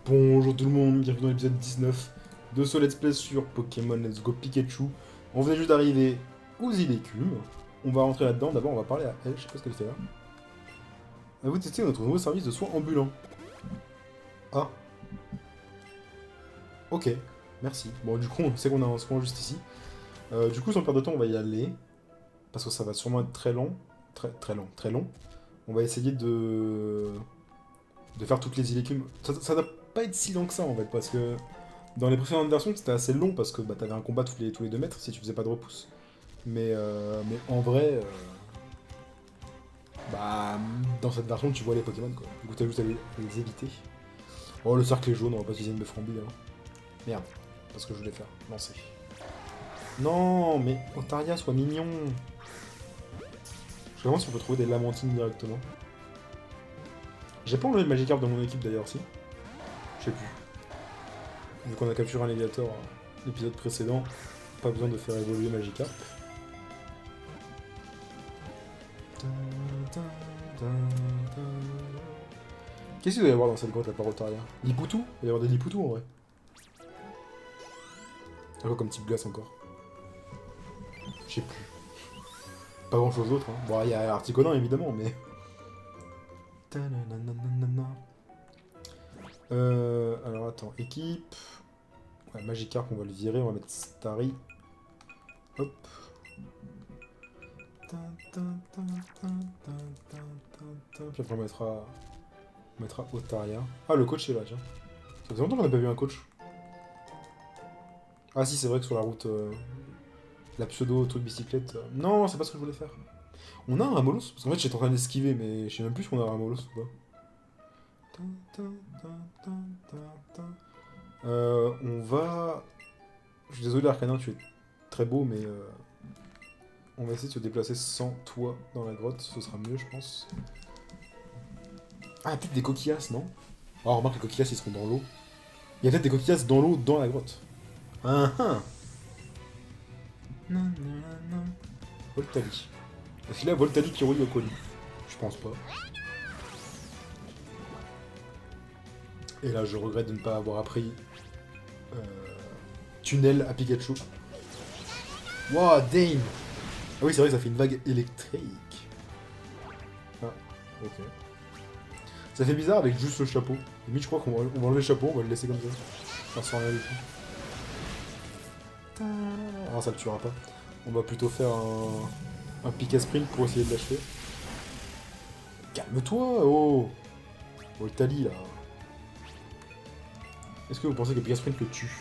Bonjour tout le monde, bienvenue dans l'épisode 19 de ce Let's Play sur Pokémon Let's Go Pikachu. On venait juste d'arriver aux îles Écumes. On va rentrer là-dedans, d'abord on va parler à elle, je sais pas ce qu'elle fait là. À vous tester notre nouveau service de soins ambulants. Ah, ok, merci. Bon du coup on sait qu'on a un soin juste ici. Du coup sans perdre de temps on va y aller. Parce que ça va sûrement être très long. Très long. On va essayer de faire toutes les îles Écumes. Ça doit pas être si long que ça en fait, parce que dans les précédentes versions, c'était assez long parce que bah, t'avais un combat tous les 2 mètres si tu faisais pas de repousse. Mais en vrai, bah, dans cette version, tu vois les Pokémon quoi. Du coup, t'as juste à les éviter. Oh, le cercle est jaune, on va pas utiliser une Beframbi hein. Merde, parce que je voulais faire lancer. Non, mais Otaria, sois mignon. Je sais vraiment si on peut trouver des Lamentines directement. J'ai pas enlevé le Magikarp dans mon équipe d'ailleurs, si. Je sais plus. Vu qu'on a capturé un Léviator l'épisode précédent, pas besoin de faire évoluer Magikarp. Qu'est-ce qu'il doit y avoir dans cette grotte, la Parotaria? Lipoutou? Il va y avoir des Lipoutou en vrai. Un peu comme type glace encore. Je sais plus. Pas grand chose d'autre. Hein. Bon, il y a Articonin évidemment, mais. Alors attends, équipe. Ouais, Magikarp, on va le virer, on va mettre Starry. Hop. Puis après on mettra Otaria. Ah, le coach est là, tiens. Ça faisait longtemps qu'on n'a pas vu un coach. Ah si, c'est vrai que sur la route, la pseudo truc bicyclette. Non, c'est pas ce que je voulais faire. On a un Ramolos? Parce qu'en fait, j'étais en train d'esquiver, mais je sais même plus si on a un Ramolos ou pas. On va... Je suis désolé, Arcanin, tu es très beau, mais on va essayer de se déplacer sans toi dans la grotte. Ce sera mieux, je pense. Ah, peut-être des coquillas, non? Ah, remarque, les coquillas, ils seront dans l'eau. Il y a peut-être des coquillas dans l'eau, dans la grotte. Ah ah! Voltali. Est-ce qu'il y a Voltali qui roule au colis? Je pense pas. Et là, je regrette de ne pas avoir appris euh, tunnel à Pikachu. Wow, Dane! Ah oui, c'est vrai que ça fait une vague électrique. Ah, ok. Ça fait bizarre avec juste le chapeau. Limite, je crois qu'on va enlever le chapeau, on va le laisser comme ça. Enfin, sans rien du tout. Ah, ça le tuera pas. On va plutôt faire un pick à sprint pour essayer de l'achever. Calme-toi, oh! Voltali, là. Est-ce que vous pensez que pick à sprint le tue?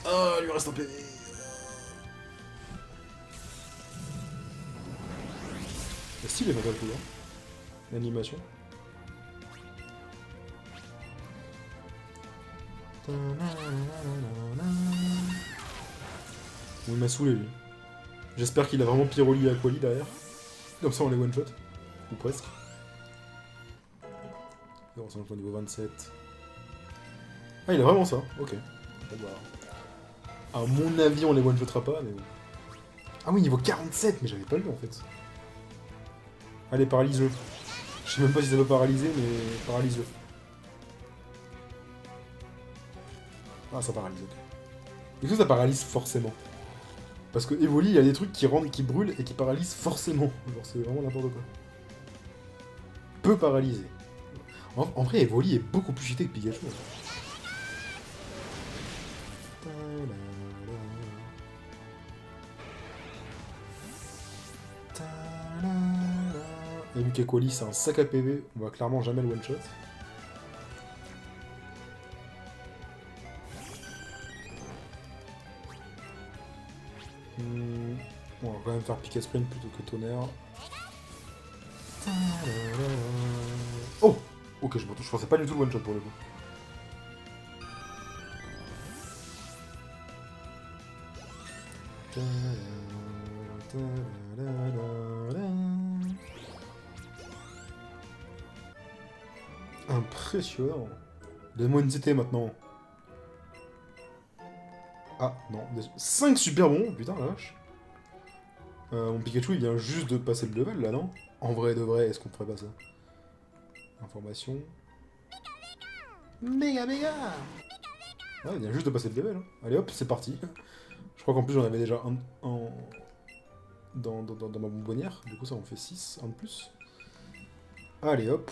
Ah, il lui reste un PV. C'est stylé, Mental Coup, hein. L'animation. Il m'a saoulé, lui. J'espère qu'il a vraiment Pyroli et Aquali derrière. Comme ça, on les one-shot. Ou presque. On s'en au niveau 27. Ah, il a vraiment ça. Ok. Bon, bah... À mon avis, on les one-shottera pas, mais... Ah oui, niveau 47, mais j'avais pas lu, en fait. Allez, paralyse-le. Je sais même pas si ça veut paralyser, mais paralyse-le. Ah, ça paralyse, ok. Est-ce que ça paralyse forcément? Parce que Evoli, il y a des trucs qui rendent, qui brûlent et qui paralysent forcément. Genre, c'est vraiment n'importe quoi. Peut paralyser. En vrai, Evoli est beaucoup plus cheaté que Pikachu. Et vu qu'Equali c'est un sac à PV, on va clairement jamais le one-shot. Bon, on va quand même faire Pick Sprint plutôt que Tonnerre. Oh! Ok, je pensais pas du tout le one-shot pour le coup. Impressionnant. Donne-moi une CT maintenant. Ah, non. 5 super bons, putain la vache. Mon Pikachu il vient juste de passer le level là, non? En vrai de vrai, est-ce qu'on ferait pas ça? Information. Méga méga. Ouais, il vient juste de passer le level. Hein. Allez hop, c'est parti. Je crois qu'en plus j'en avais déjà un dans ma bonbonnière. Du coup ça en fait 6, un de plus. Allez hop.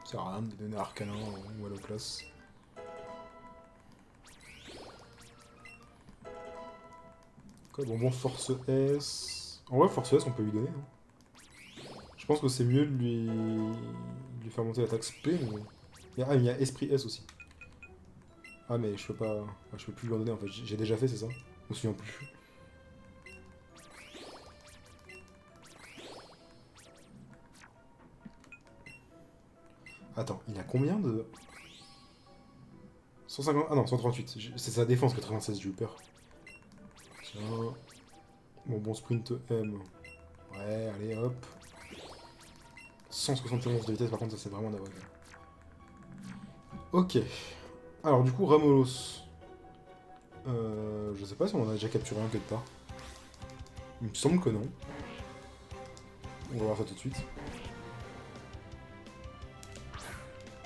Ça sert à rien de donner Arcanin ou Alloclass. Quoi, bonbon Force S. En vrai, Force S, on peut lui donner. Hein. Je pense que c'est mieux de lui faire monter l'attaque SP. Mais... Ah, il y a Esprit S aussi. Ah, mais je peux pas. Ah, je peux plus lui en donner en fait. J'ai déjà fait, c'est ça? Je me souviens plus. Attends, il a combien de. 150. Ah non, 138. C'est sa défense 96, j'ai eu peur. Tiens. Bon sprint M. Ouais, allez hop. 171 de vitesse, par contre, ça c'est vraiment d'avoir. Ok. Alors, du coup, Ramolos. Je sais pas si on en a déjà capturé un quelque part. Il me semble que non. On va voir ça tout de suite.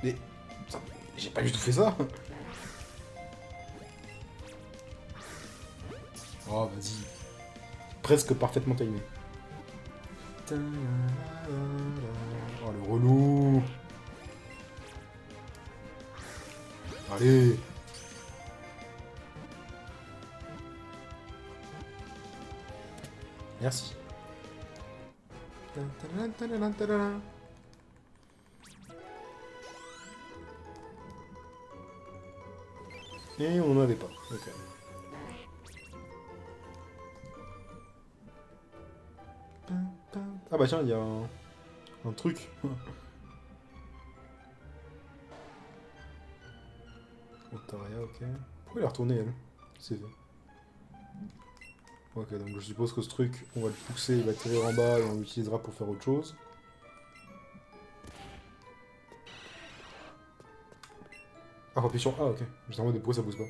Mais... J'ai pas du tout fait ça. Oh, vas-y. Presque parfaitement timé. Oh, le relou. Allez. Merci. Et on n'en avait pas. Ok. Ah bah tiens, il y a un truc. Otaria, ok. Pourquoi il a retourné elle? C'est fait. Ok, donc je suppose que ce truc, on va le pousser, il va tirer en bas et on l'utilisera pour faire autre chose. Ah, faut appuyer sur A, ok. J'étais en mode pourquoi ça bouge pas.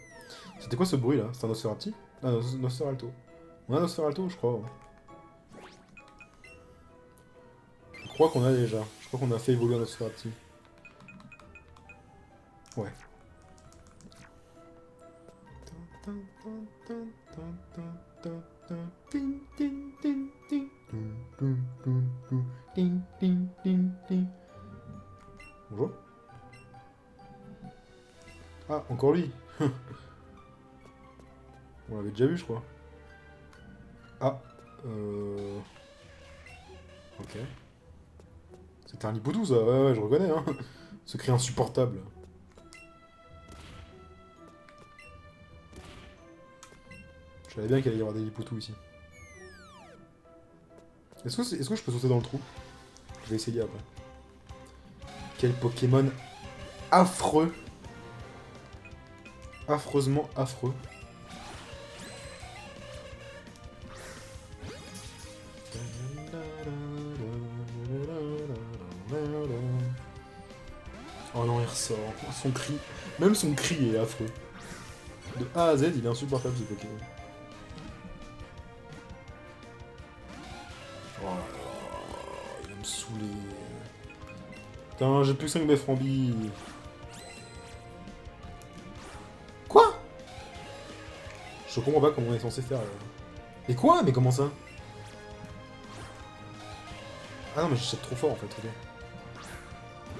C'était quoi ce bruit là? C'est un Nosferati? Ah, Nosferalto. On a un Nosferalto, je crois. Je crois qu'on a déjà. Je crois qu'on a fait évoluer un Nosferati. Ouais. Bonjour. Ah, encore lui. On l'avait déjà vu, je crois. Ah. Ok. C'était un Lipoudou, ça. Ouais, ouais, je reconnais, hein. Ce cri insupportable. Je savais bien qu'il allait y avoir des Lipoutous ici. Est-ce que je peux sauter dans le trou? Je vais essayer après. Quel Pokémon affreux. Affreusement affreux. Oh non, il ressort. Son cri. Même son cri est affreux. De A à Z, il est insupportable ce Pokémon. Oh là là, il va me saouler. Putain, j'ai plus 5 Beframbi. Quoi? Je comprends pas comment on est censé faire. Mais quoi? Mais comment ça? Ah non, mais j'achète trop fort en fait, ok.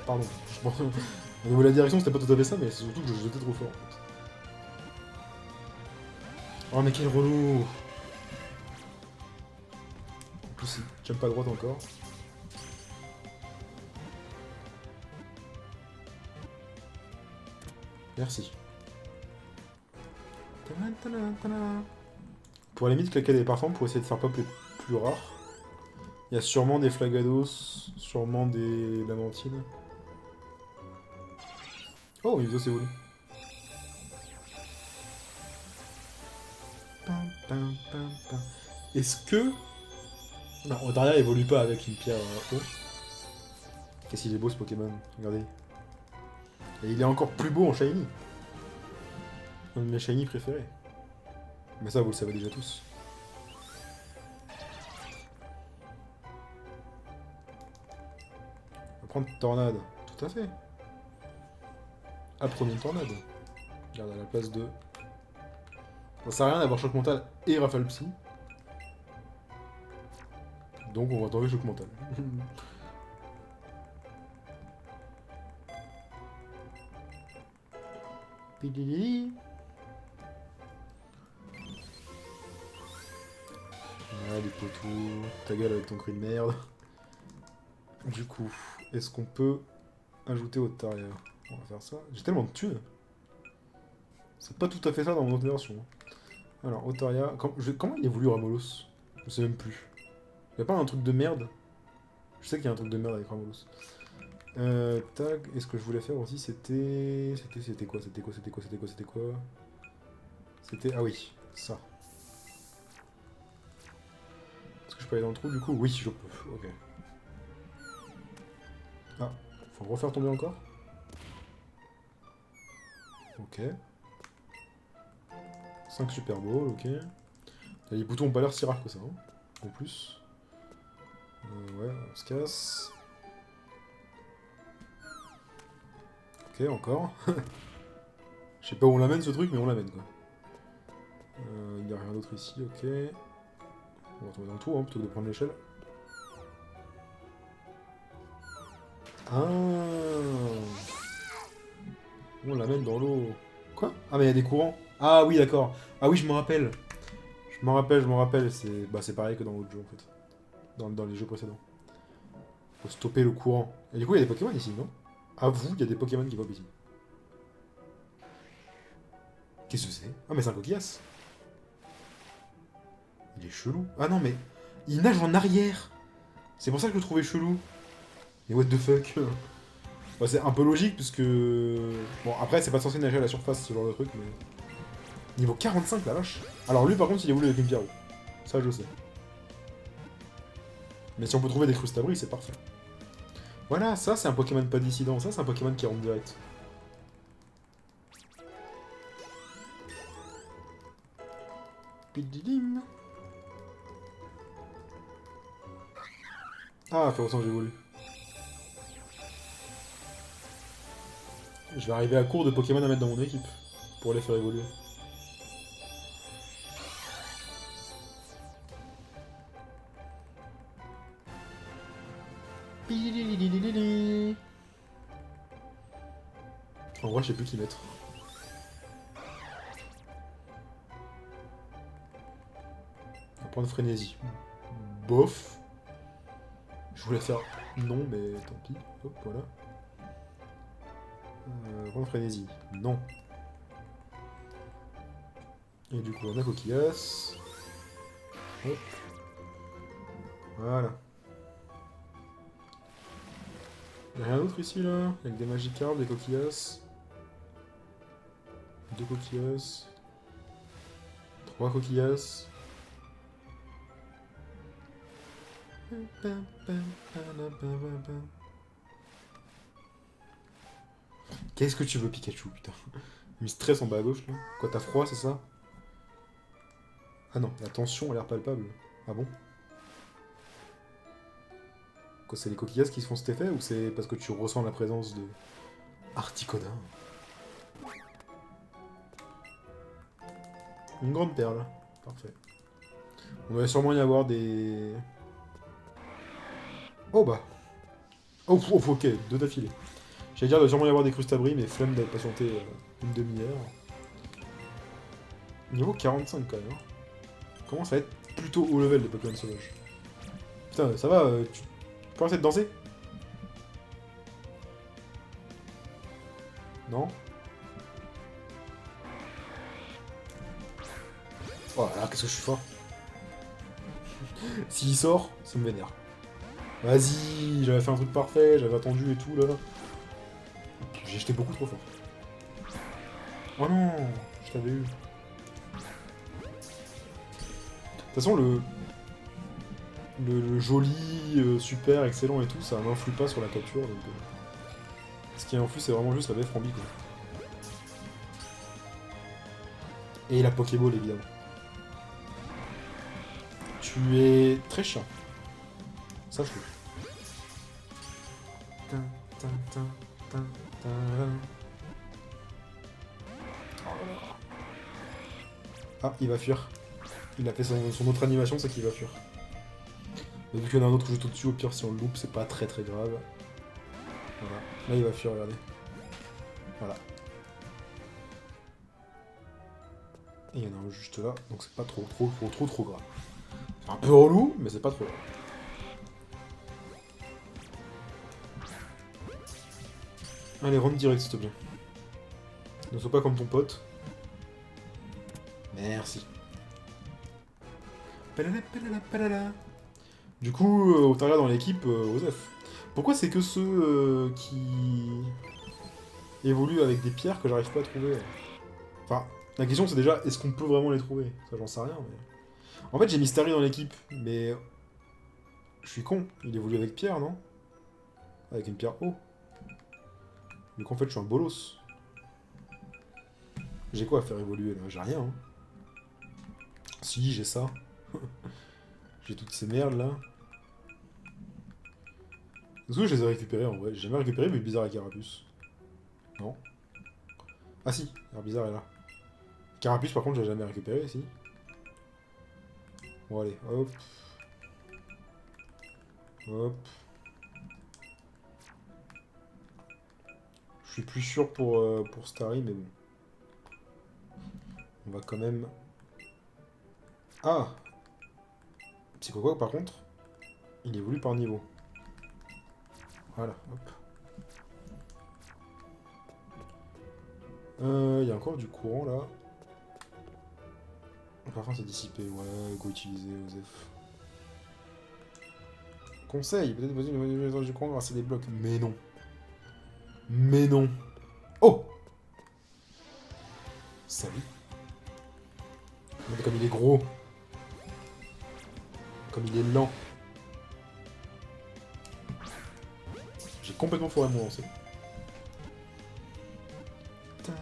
Pardon. Je pense... Au niveau de la direction, c'était pas tout à fait ça, mais c'est surtout que je jetais trop fort en fait. Oh, mais quel relou! En plus, il jump pas à droite encore. Merci. Pour la limite, claquer des parfums pour essayer de faire pop les plus rares. Il y a sûrement des Flagados, sûrement des Lamentines. Oh, mais c'est voulu. Est-ce que... Non, Otaria évolue pas avec une pierre haut. Qu'est-ce qu'il est beau ce Pokémon, regardez. Et il est encore plus beau en Shiny. Un de mes Shiny préférés. Mais ça, vous le savez déjà tous. prendre tornade. Tout à fait. Apprenons tornade. Regarde à la place de... Ça sert à rien d'avoir choc mental et rafale psy. Donc on va tenter choc mental. Pidili. Ah, les potous. Ta gueule avec ton cri de merde. Du coup, est-ce qu'on peut ajouter au Taria? On va faire ça. J'ai tellement de thunes. C'est pas tout à fait ça dans mon autre version. Alors, Otaria... Comment il évolue Ramolos? Je sais même plus. Y'a pas un truc de merde? Je sais qu'il y a un truc de merde avec Ramolos. Tag, et ce que je voulais faire aussi, c'était... C'était quoi? C'était... Ah oui, ça. Est-ce que je peux aller dans le trou du coup? Oui, je peux. Ok. Ah, faut refaire tomber encore? Ok. 5 Super Bowl, ok. Les boutons ont pas l'air si rares que ça, hein, en plus. Ouais, on se casse. Ok, encore. Je sais pas où on l'amène ce truc, mais on l'amène quoi. Il n'y a rien d'autre ici, ok. On va tomber dans le trou, hein, plutôt que de prendre l'échelle. Ah, on l'amène dans l'eau. Quoi? Ah, mais il y a des courants. Ah oui, d'accord. Ah oui, je m'en rappelle. Je m'en rappelle. C'est pareil que dans l'autre jeu, en fait. Dans les jeux précédents. Faut stopper le courant. Et du coup, il y a des Pokémon ici, non? À vous, il y a des Pokémon qui pop ici. Qu'est-ce que c'est? Ah, mais c'est un coquillasse. Il est chelou. Ah non, mais... Il nage en arrière. C'est pour ça que je le trouvais chelou. Mais what the fuck. Bah, c'est un peu logique, puisque... Bon, après, c'est pas censé nager à la surface, ce genre de truc, mais... Niveau 45, la vache. Alors lui, par contre, il évolue avec une pierre. Ça, je sais. Mais si on peut trouver des crustabris, c'est parfait. Voilà, ça, c'est un Pokémon pas dissident. Ça, c'est un Pokémon qui rentre direct. Pididim. Ah, fait autant j'évolue. Je vais arriver à court de Pokémon à mettre dans mon équipe. Pour les faire évoluer. En vrai, je sais plus qui mettre. On va prendre frénésie. Bof. Je voulais faire non, mais tant pis. Hop, voilà. Prendre frénésie. Non. Et du coup, on a coquillasse. Hop. Voilà. Y'a rien d'autre ici là? Avec des Magikarp, des coquillasses. 2 coquillasses. 3 coquillasses. Qu'est-ce que tu veux, Pikachu, putain? Il me stresse en bas à gauche là. Quoi, t'as froid, c'est ça? Ah non, la tension a l'air palpable. Ah bon? Quoi, c'est les coquillasses qui se font cet effet ou c'est parce que tu ressens la présence de Articoda? Une grande perle. Parfait. On va sûrement y avoir des... Oh bah. Oh, ok, 2 d'affilée. J'allais dire, il doit sûrement y avoir des crustabris, mais flemme d'être patienté une demi-heure. Niveau 45 quand même. Hein. Commence à être plutôt haut level des Pokémon sauvages. Putain, ça va, tu peux arrêter de danser? Non? Oh là, qu'est-ce que je suis fort. S'il sort, ça me vénère. Vas-y, j'avais fait un truc parfait, j'avais attendu et tout là. J'ai jeté beaucoup trop fort. Oh non, je t'avais eu. De toute façon, le joli, super, excellent et tout, ça n'influe pas sur la capture. Donc, ce qui influe, c'est vraiment juste la BF Rambi, quoi. Et la Pokéball, évidemment. Tu es très chiant. Ça, je trouve. Tin, tin, tin, tin, tin. Ah, il va fuir. Il a fait son autre animation, c'est qu'il va fuir. Mais vu qu'il y en a un autre juste au-dessus, au pire, si on le loupe, c'est pas très grave. Voilà. Là, il va fuir, regardez. Voilà. Et il y en a un juste là, donc c'est pas trop grave. C'est un peu relou, mais c'est pas trop grave. Allez, rentre direct, s'il te plaît. Ne sois pas comme ton pote. Merci. Palala, palala, palala. Du coup, t'as dans l'équipe, Osef. Pourquoi c'est que ceux qui évoluent avec des pierres que j'arrive pas à trouver? Enfin, la question c'est déjà, est-ce qu'on peut vraiment les trouver? Ça, j'en sais rien, mais... En fait, j'ai Mystery dans l'équipe, mais... Je suis con, il évolue avec pierre, non? Avec une pierre haut. Donc en fait, je suis un bolos. J'ai quoi à faire évoluer, là? J'ai rien, hein. Si, j'ai ça. J'ai toutes ces merdes, là. Est-ce que je les ai récupérées, en vrai? J'ai jamais récupéré, mais bizarre à Carapuce. Non. Ah si, bizarre est là. Carapuce, par contre, je l'ai jamais récupéré, si. Bon, allez, hop. Hop. Je suis plus sûr pour Starry, mais bon. On va quand même... Ah! Psychoquack, par contre, il évolue par niveau. Voilà, hop. Il y a encore du courant, là. Parfois, c'est dissipé. Ouais, go utiliser, Osef. Conseil, peut-être poser du courant grâce à des blocs. Mais non. Mais non. Oh! Salut. Regardez comme il est gros. Comme il est lent. J'ai complètement foiré mon lancer. Putain,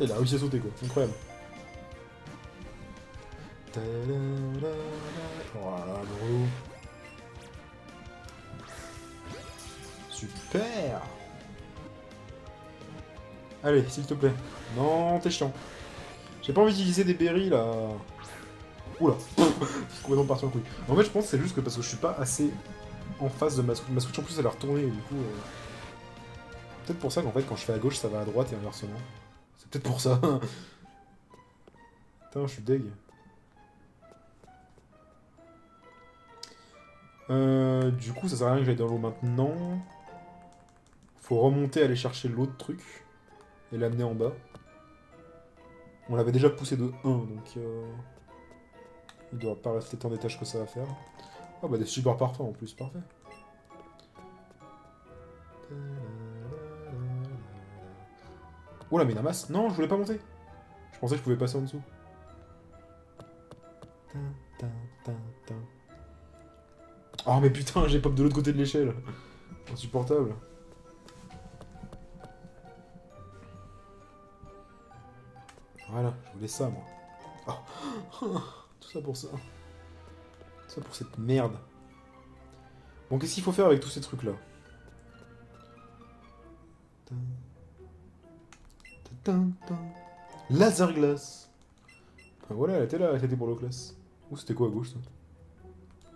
il a réussi à sauter quoi, incroyable. Voilà, gros. Super. Allez, s'il te plaît. Non, t'es chiant. J'ai pas envie d'utiliser des berries là. Oula. Je suis complètement parti en couille. En fait, je pense que c'est juste que parce que je suis pas assez en face de ma Switch. Ma Switch en plus elle a retourné et du coup. Peut-être pour ça qu'en fait quand je fais à gauche ça va à droite et inversement. C'est peut-être pour ça. Putain, je suis deg. Du coup, ça sert à rien que j'aille dans l'eau maintenant. Faut remonter, aller chercher l'autre truc et l'amener en bas. On l'avait déjà poussé de 1, donc il doit pas rester tant des tâches que ça à faire. Ah bah des super parfums en plus, parfait. Oh la Ménamas. Non, je voulais pas monter. Je pensais que je pouvais passer en dessous. Oh mais putain, j'ai pop de l'autre côté de l'échelle. Insupportable. Voilà, je voulais ça moi. Oh. Tout ça pour ça. Tout ça pour cette merde. Bon, qu'est-ce qu'il faut faire avec tous ces trucs-là? Laser glace. Ah, voilà, elle était là, elle était pour le classe. Ou c'était quoi à gauche ça?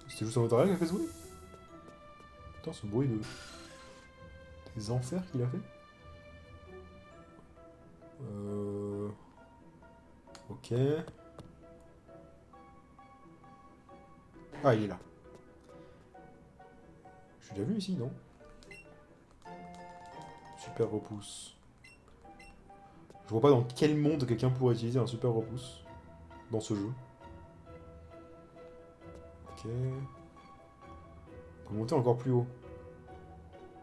C'était juste un autre qui a fait ce bruit? Putain, ce bruit de... Des enfers qu'il a fait? Ok. Ah, il est là. Je suis déjà vu ici, non? Super repousse. Je vois pas dans quel monde quelqu'un pourrait utiliser un super repousse dans ce jeu. Ok. On peut monter encore plus haut.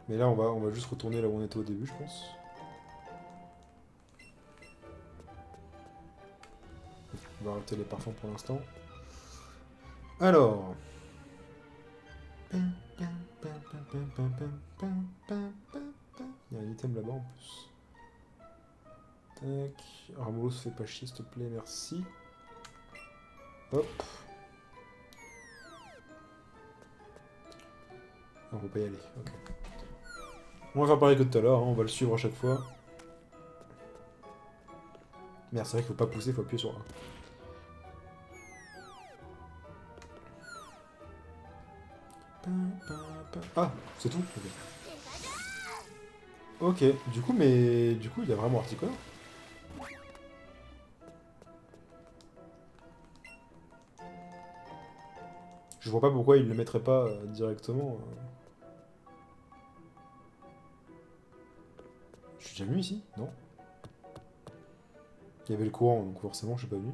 Mais là, on va juste retourner là où on était au début, je pense. On va arrêter les parfums pour l'instant. Alors. Il y a un item là-bas en plus. Tac. Armolos, fais pas chier, s'il te plaît, merci. Hop. On peut pas y aller, ok. On va faire pareil que tout à l'heure, hein, on va le suivre à chaque fois. Merde, c'est vrai qu'il faut pas pousser, il faut appuyer sur A. Ah, c'est tout? Ok, du coup, mais... Du coup, il a vraiment Articuno. Je vois pas pourquoi il le mettrait pas directement. Je suis déjà venu ici? Non? Il y avait le courant, donc forcément, je suis pas venu.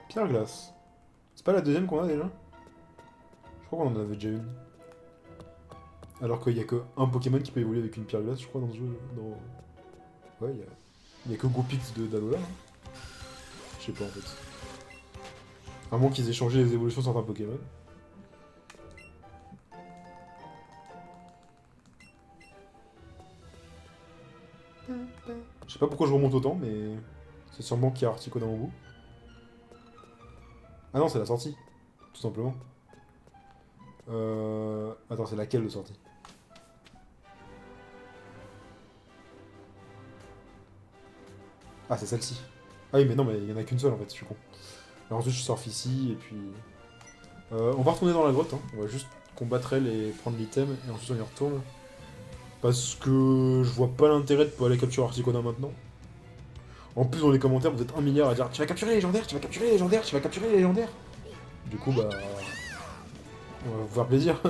Pierre glace. C'est pas la deuxième qu'on a déjà? Je crois qu'on en avait déjà une. Alors qu'il y a que un Pokémon qui peut évoluer avec une pierre glace, je crois, dans ce jeu. Ouais, il y a que Goopix de d'Alola. Hein. Je sais pas en fait. À moins qu'ils aient changé les évolutions de certains Pokémon. Je sais pas pourquoi je remonte autant, mais c'est sûrement qu'il y a Articuno dans mon bout. Ah non, c'est la sortie, tout simplement. Attends, c'est laquelle de sortie? Ah, c'est celle-ci. Ah oui, mais non, mais il y en a qu'une seule en fait, je suis con. Alors ensuite, je surfe ici, et puis... on va retourner dans la grotte, hein. On va juste combattre elle et prendre l'item, et ensuite on y retourne. Parce que je vois pas l'intérêt de pas aller capturer Articuno maintenant. En plus, dans les commentaires, vous êtes 1 milliard à dire tu vas capturer les légendaires, tu vas capturer les légendaires, tu vas capturer les légendaires. Du coup, bah. On va vous faire plaisir.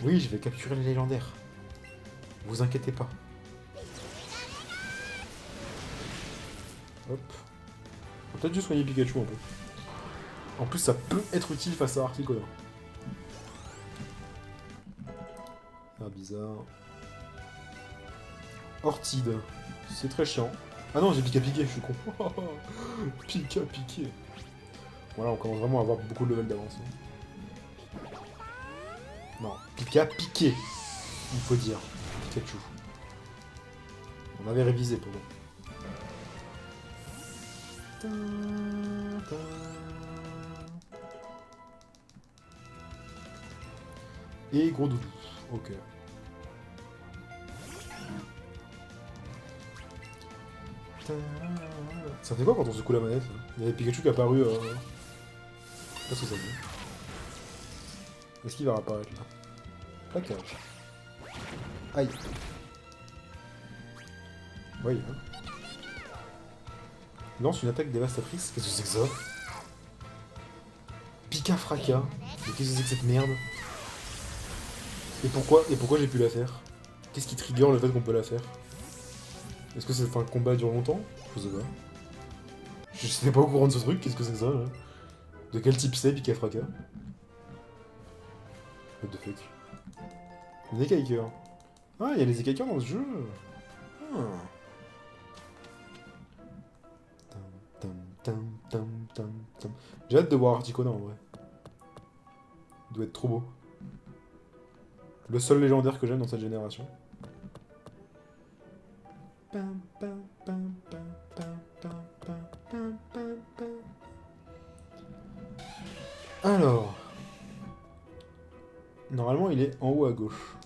Oui, je vais capturer les légendaires. Vous inquiétez pas. Hop. On va peut-être juste soigner Pikachu un peu. En plus, ça peut être utile face à Articuno. Ah, bizarre. Ortide. C'est très chiant. Ah non, j'ai Pika piqué, je suis con. Pika piqué. Voilà, on commence vraiment à avoir beaucoup de level d'avance. Non, Pika piqué. Il faut dire. Pikachu. On avait révisé pour nous. Et gros doudou. Ok. Ça fait quoi quand on secoue la manette là? Il y avait Pikachu qui est apparu. Qu'est-ce que ça dit? Est-ce qu'il va réapparaître là? Plaquage. Aïe. Oui, hein. Il lance une attaque dévastatrice. Qu'est-ce que c'est que ça? Pika Fracas. Mais qu'est-ce que c'est que cette merde? Et pourquoi j'ai pu la faire? Qu'est-ce qui trigger le fait qu'on peut la faire? Est-ce que c'est un combat dure longtemps? Je sais pas. Je n'étais pas au courant de ce truc, qu'est-ce que c'est que ça là? De quel type c'est Pika Fracas? What the fuck? Les écailleurs. Ah, il y a les écailleurs dans ce jeu. Ah. Tam, tam, tam, tam, tam. J'ai hâte de voir Articuno en vrai. Il doit être trop beau. Le seul légendaire que j'aime dans cette génération. Pam, pam, pam, pam, pam, pam, pam, pam, pam, pam. Alors. Normalement, il est en haut à gauche.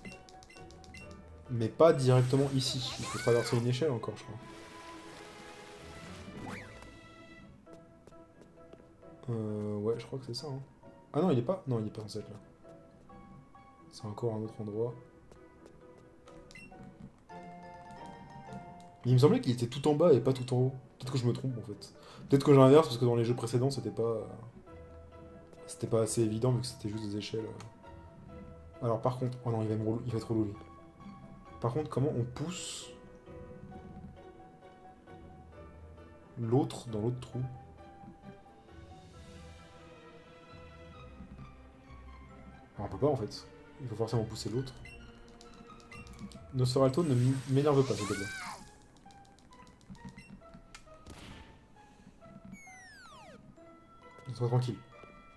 Mais pas directement ici. Il faut traverser une échelle encore, je crois. Ouais, je crois que c'est ça. Hein. Ah non, il est pas. Non, il est pas censé être là. C'est encore un autre endroit. Mais il me semblait qu'il était tout en bas et pas tout en haut. Peut-être que je me trompe en fait. Peut-être que j'inverse parce que dans les jeux précédents c'était pas. C'était pas assez évident vu que c'était juste des échelles. Alors par contre. Oh non, il va être relou lui. Par contre, comment on pousse l'autre dans l'autre trou? Alors, on peut pas en fait. Il faut forcément pousser l'autre. Nosferalto ne m'énerve pas, s'il te plaît. Laisse-moi tranquille.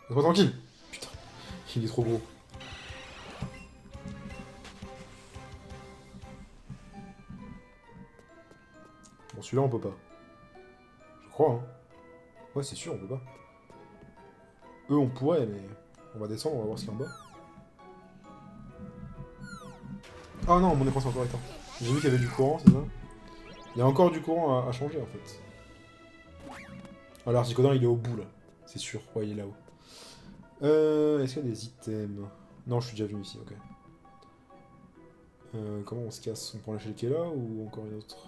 Laisse-moi tranquille. Putain, il est trop gros. Bon, celui-là, on peut pas. Je crois, hein. Ouais, c'est sûr, on peut pas. Eux, on pourrait, mais on va descendre, on va voir ce qu'il y a en bas. Ah non, mon écran c'est encore éteint. J'ai vu qu'il y avait du courant, c'est ça? Il y a encore du courant à changer, en fait. Ah, l'articodin, il est au bout, là. C'est sûr, ouais, il est là-haut. Est-ce qu'il y a des items? Non, je suis déjà venu ici, ok. Comment on se casse? On prend l'échelle qui est là, ou encore une autre?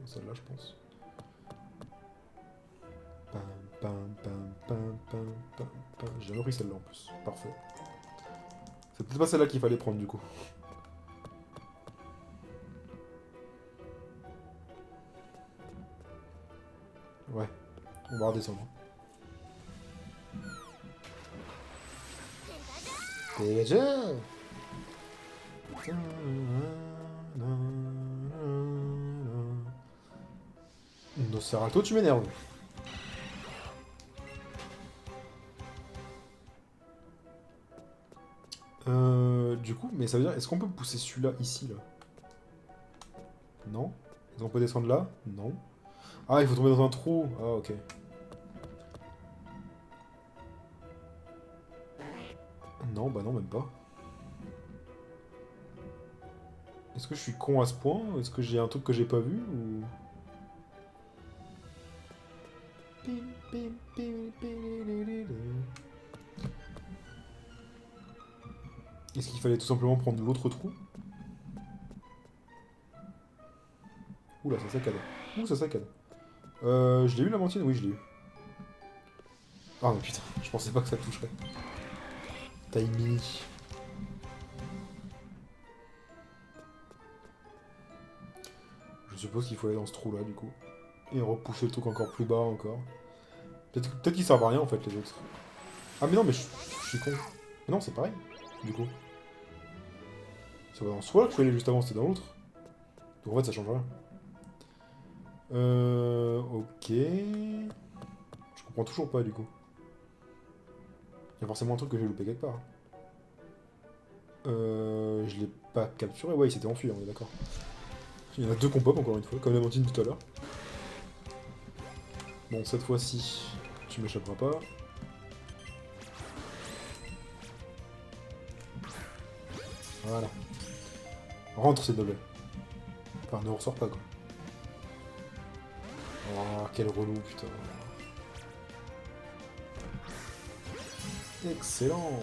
Celle-là, je pense. Pam, pam, pam, pam, pam, pam, pam. J'ai jamais pris celle-là, en plus. Parfait. C'est peut-être pas celle-là qu'il fallait prendre, du coup. Ouais, on va redescendre. Déjà. Nosferatu, tu m'énerves. Du coup, mais ça veut dire, est-ce qu'on peut pousser celui-là ici, là? Non. Est-ce qu'on peut descendre là? Non. Ah, il faut tomber dans un trou. Ah, ok. Non, bah non, même pas. Est-ce que je suis con à ce point? Est-ce que j'ai un truc que j'ai pas vu ou... Est-ce qu'il fallait tout simplement prendre l'autre trou? Oula, ça saccade. Ouh, ça saccade. Je l'ai eu la mentine? Oui, je l'ai eu. Ah mais putain, je pensais pas que ça toucherait. Timing. Je suppose qu'il faut aller dans ce trou là du coup. Et repousser le truc encore plus bas encore. Peut-être qu'ils servent à rien en fait les autres. Ah mais non mais je suis con. Mais non c'est pareil, du coup. C'est pas dans ce trou là que je suis allé juste avant, c'était dans l'autre. Donc en fait ça change rien. Ok. Je comprends toujours pas du coup. Il y a forcément un truc que j'ai loupé quelque part. Je l'ai pas capturé, ouais il s'était enfui, on est d'accord. Il y en a deux qu'on pop encore une fois, comme la mentine tout à l'heure. Bon cette fois-ci, tu m'échapperas pas. Voilà. Rentre s'il te plaît. Enfin ne ressort pas quoi. Oh quel relou putain. Excellent.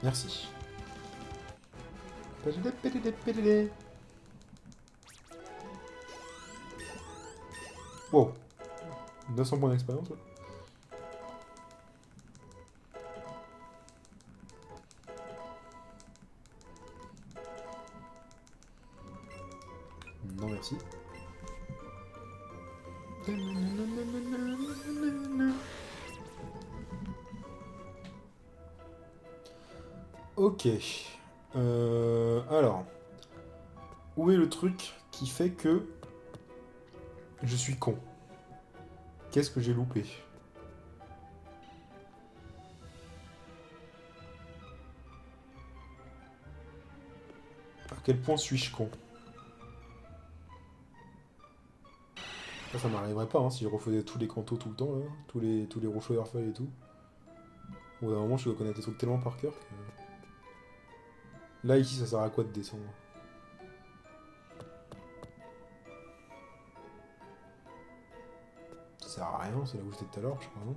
Merci. Wow. 900 points d'expérience, ouais. Non, merci. Ok. Alors. Où est le truc qui fait que je suis con? Qu'est-ce que j'ai loupé? À quel point suis-je con? Ça m'arriverait pas hein, si je refaisais tous les cantos tout le temps, là. Tous les Rochefeuille et tout. Au bout d'un moment, je dois connaître les trucs tellement par cœur que... Là, ici, ça sert à quoi de descendre? Ça sert à rien, c'est là où j'étais tout à l'heure, je crois, non?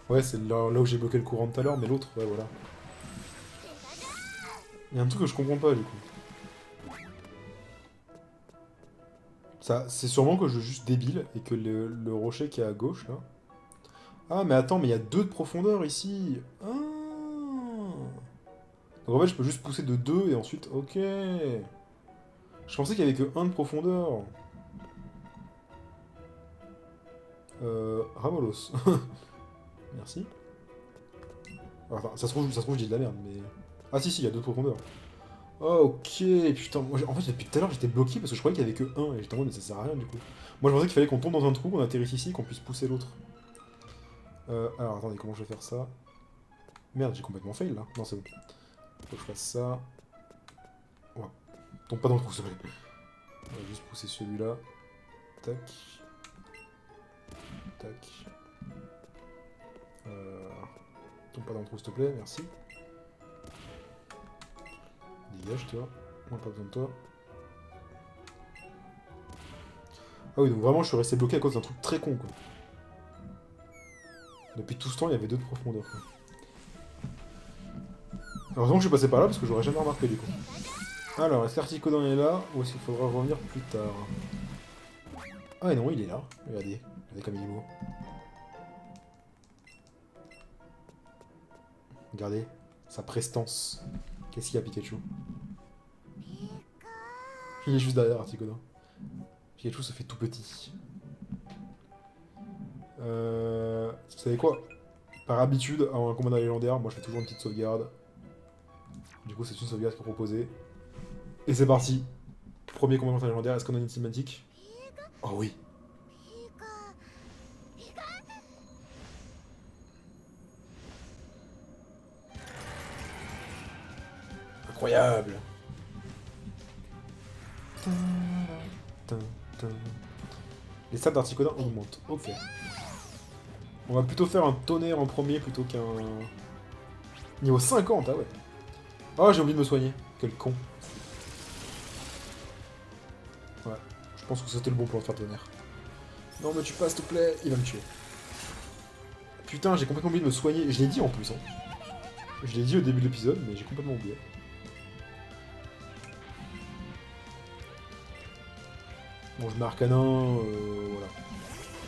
Ouais, c'est là où j'ai bloqué le courant tout à l'heure, mais l'autre, ouais, voilà. Il y a un truc que je comprends pas, du coup. Ça, c'est sûrement que je suis juste débile, et que le rocher qui est à gauche, là... Ah, mais attends, mais il y a 2 de profondeur, ici. Ah. Donc en fait, je peux juste pousser de 2 et ensuite... Ok. Je pensais qu'il y avait que 1 de profondeur. Ramolos. Merci. Enfin, ça se trouve, je dis de la merde, mais... Ah si, si, il y a 2 de profondeur. Oh, ok, putain, moi, en fait depuis tout à l'heure j'étais bloqué parce que je croyais qu'il y avait que un et j'étais en mode mais ça sert à rien du coup. Moi je pensais qu'il fallait qu'on tombe dans un trou, qu'on atterrisse ici, qu'on puisse pousser l'autre. Alors attendez, comment je vais faire ça? Merde, j'ai complètement fail là. Non, c'est bon. Faut que je fasse ça. Ouais. Tombe pas dans le trou, s'il te plaît. On va juste pousser celui-là. Tac. Tac. Tombe pas dans le trou, s'il te plaît, merci. Dégage, toi. On n'a pas besoin de toi. Ah oui, donc vraiment, je suis resté bloqué à cause d'un truc très con, quoi. Depuis tout ce temps, il y avait 2 de profondeur, quoi. Heureusement que je suis passé par là, parce que j'aurais jamais remarqué, du coup. Alors, est-ce qu'Articodon est là, ou est-ce qu'il faudra revenir plus tard? Ah non, il est là. Regardez. Regardez comme il est beau. Regardez. Sa prestance. Qu'est-ce qu'il y a, Pikachu? Il est juste derrière, Articodon. Pikachu se fait tout petit. Vous savez quoi? Par habitude, avant un commandant légendaire, moi je fais toujours une petite sauvegarde. Du coup, c'est une sauvegarde qui est proposée. Et c'est parti. Premier commandant légendaire, est-ce qu'on a une cinématique? Oh oui. Incroyable. Les stats d'Articodon augmentent. Ok. On va plutôt faire un tonnerre en premier plutôt qu'un... Niveau 50, ah ouais. Oh, j'ai oublié de me soigner. Quel con. Ouais, je pense que c'était le bon plan de faire tonnerre. Non, me tue pas, s'il te plaît. Il va me tuer. Putain, j'ai complètement oublié de me soigner. Je l'ai dit en plus, hein. Je l'ai dit au début de l'épisode, mais j'ai complètement oublié. Bon, je mets Arcanin, voilà.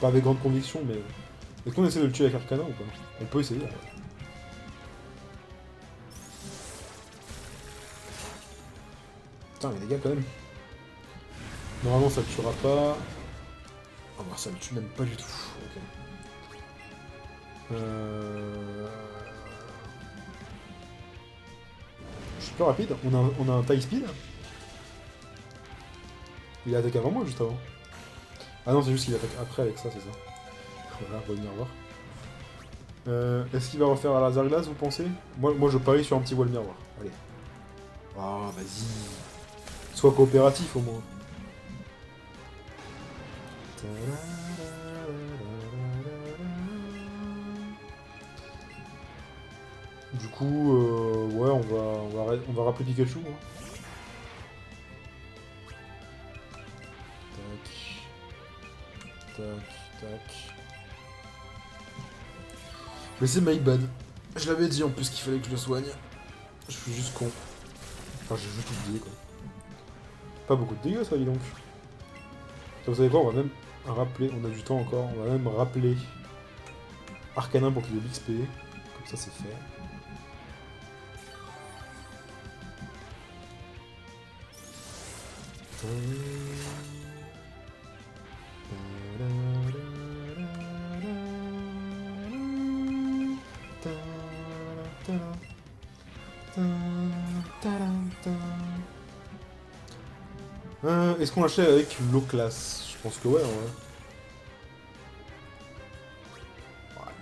Pas avec grande conviction, mais... Est-ce qu'on essaie de le tuer avec Arcanin ou pas? On peut essayer, ouais. Putain, les dégâts quand même. Normalement, ça le tuera pas. Ah bah, ça le tue même pas du tout. Ok. Je suis plus rapide. On a un tie speed. Il a attaqué avant moi, juste avant. Ah non, c'est juste qu'il attaque après avec ça, c'est ça. Voilà, on va venir voir. Est-ce qu'il va refaire à laser glace, vous pensez? Moi, je parie sur un petit wall miroir. Allez. Ah, vas-y. Sois coopératif, au moins. Du coup, ouais, on va rappeler Pikachu. Hein. Tac. Tac, tac. Mais c'est my bad. Je l'avais dit en plus qu'il fallait que je le soigne. Je suis juste con. Enfin, j'ai juste oublié, quoi. Pas beaucoup de dégâts, ça, dis donc. Vous savez quoi, on va même rappeler, on a du temps encore, on va même rappeler Arcanin pour qu'il ait l'XP. Comme ça, c'est fait. Est-ce qu'on l'achète avec low class? Je pense que ouais, en vrai.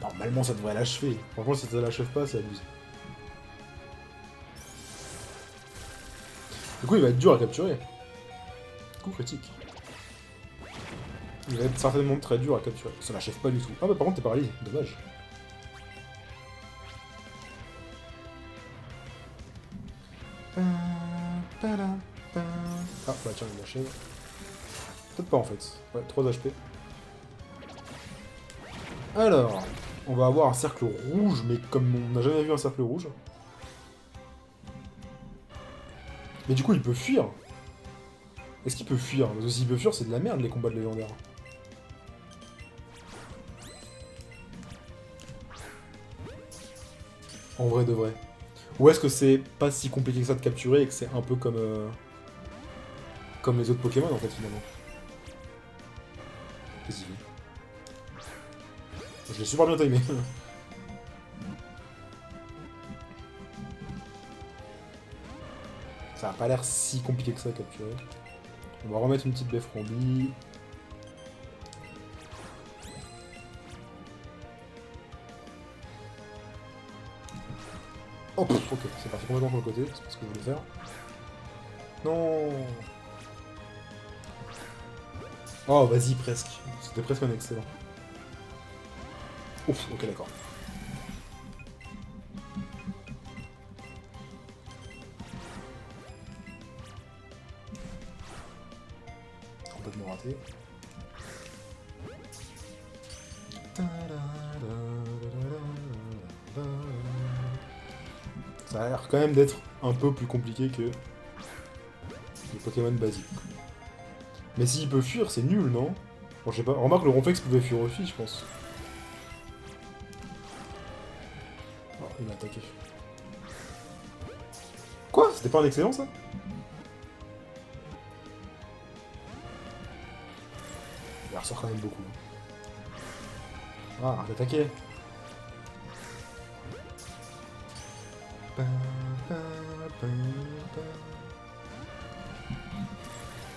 Normalement, ça devrait l'achever. Franchement, si ça l'achève pas, c'est abusé. Du coup, il va être dur à capturer. Coup critique. Il va être certainement très dur à capturer. Ça l'achève pas du tout. Ah bah par contre, t'es paralysé. Dommage. Ah bah tiens, il l'achève. Peut-être pas en fait. Ouais, 3 HP. Alors, on va avoir un cercle rouge, mais comme on n'a jamais vu un cercle rouge. Mais du coup, il peut fuir. Est-ce qu'il peut fuir? Parce que s'il peut fuir, c'est de la merde les combats de légendaires. En vrai de vrai. Ou est-ce que c'est pas si compliqué que ça de capturer et que c'est un peu comme... comme les autres Pokémon en fait finalement. Qu'est-ce qu'il fait? Je l'ai super bien timé. Ça a pas l'air si compliqué que ça à capturer. On va remettre une petite baie Frambi. Oh, ok, c'est parti complètement sur le côté, c'est pas ce que je voulais faire. Non. Oh, vas-y, presque. C'était presque un excellent. Ouf, ok, d'accord. Complètement raté. Ça a l'air quand même d'être un peu plus compliqué que les Pokémon basiques. Mais s'il peut fuir, c'est nul, non? Bon, je sais pas. Remarque, le Ronflex pouvait fuir aussi, je pense. Oh, il m'a attaqué. Quoi? C'était pas un excellent, ça? Il ressort quand même beaucoup. Ah, arrête d'attaquer.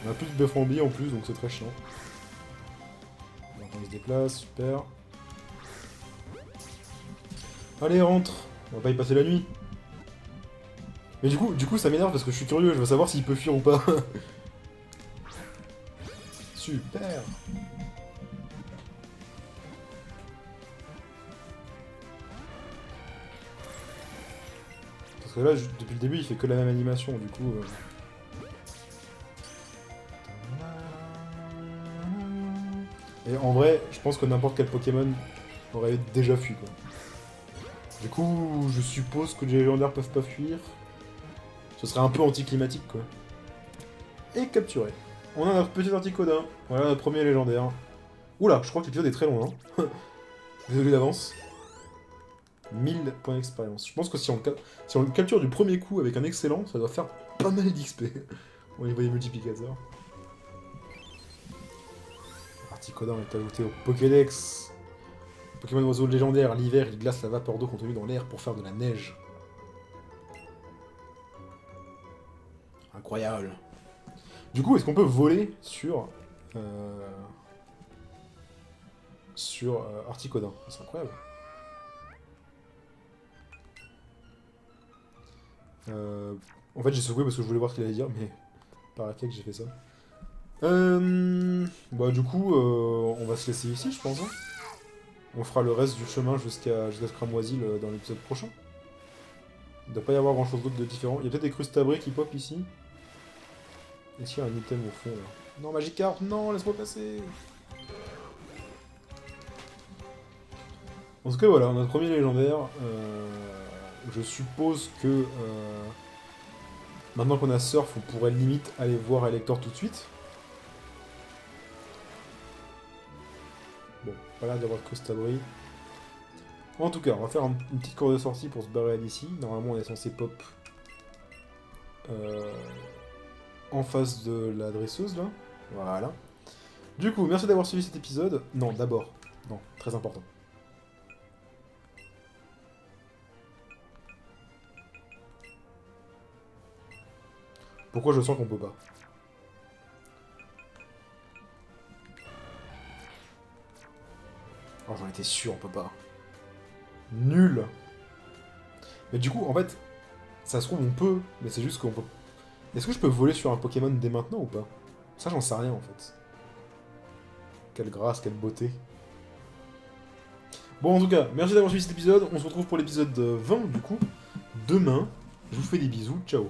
On a plus de Beframbi en plus, donc c'est très chiant. Donc on se déplace, super. Allez, rentre. On va pas y passer la nuit. Mais du coup ça m'énerve parce que je suis curieux, je veux savoir s'il peut fuir ou pas. Super. Parce que là, depuis le début, il fait que la même animation, du coup... Et en vrai, je pense que n'importe quel Pokémon aurait déjà fui, quoi. Du coup, je suppose que les légendaires peuvent pas fuir. Ce serait un peu anticlimatique, quoi. Et capturé. On a notre petit Articodin. Voilà notre premier légendaire. Oula, je crois que l'épisode est très long, hein. Désolé d'avance. 1000 points d'expérience. Je pense que si on le capture du premier coup avec un excellent, ça doit faire pas mal d'XP. On y voit les multiplicateurs. Articodin est ajouté au Pokédex. Pokémon oiseau légendaire, l'hiver, il glace la vapeur d'eau contenue dans l'air pour faire de la neige. Incroyable. Du coup, est-ce qu'on peut voler sur... Articodin? C'est incroyable. En fait, j'ai secoué parce que je voulais voir ce qu'il allait dire, mais par réflexe, j'ai fait ça. Bah, du coup, on va se laisser ici, je pense. Hein. On fera le reste du chemin jusqu'à Cramoisil dans l'épisode prochain. Il ne doit pas y avoir grand chose d'autre de différent. Il y a peut-être des crustabrés qui pop ici. Et s'il y a un item au fond là. Non, Magikarp, non, laisse-moi passer. En tout cas, voilà, notre premier légendaire. Je suppose que maintenant qu'on a Surf, on pourrait limite aller voir Elector tout de suite. Bon, pas l'air d'avoir de Crustabré. En tout cas, on va faire une petite course de sortie pour se barrer d'ici. Normalement, on est censé pop en face de la dresseuse, là. Voilà. Du coup, merci d'avoir suivi cet épisode. Non, d'abord. Non, très important. Pourquoi je sens qu'on peut pas? Oh, j'en étais sûr, on peut pas. Nul. Mais du coup, en fait, ça se trouve, on peut, mais c'est juste qu'on peut... Est-ce que je peux voler sur un Pokémon dès maintenant ou pas? Ça, j'en sais rien, en fait. Quelle grâce, quelle beauté. Bon, en tout cas, merci d'avoir suivi cet épisode. On se retrouve pour l'épisode 20, du coup, demain. Je vous fais des bisous. Ciao.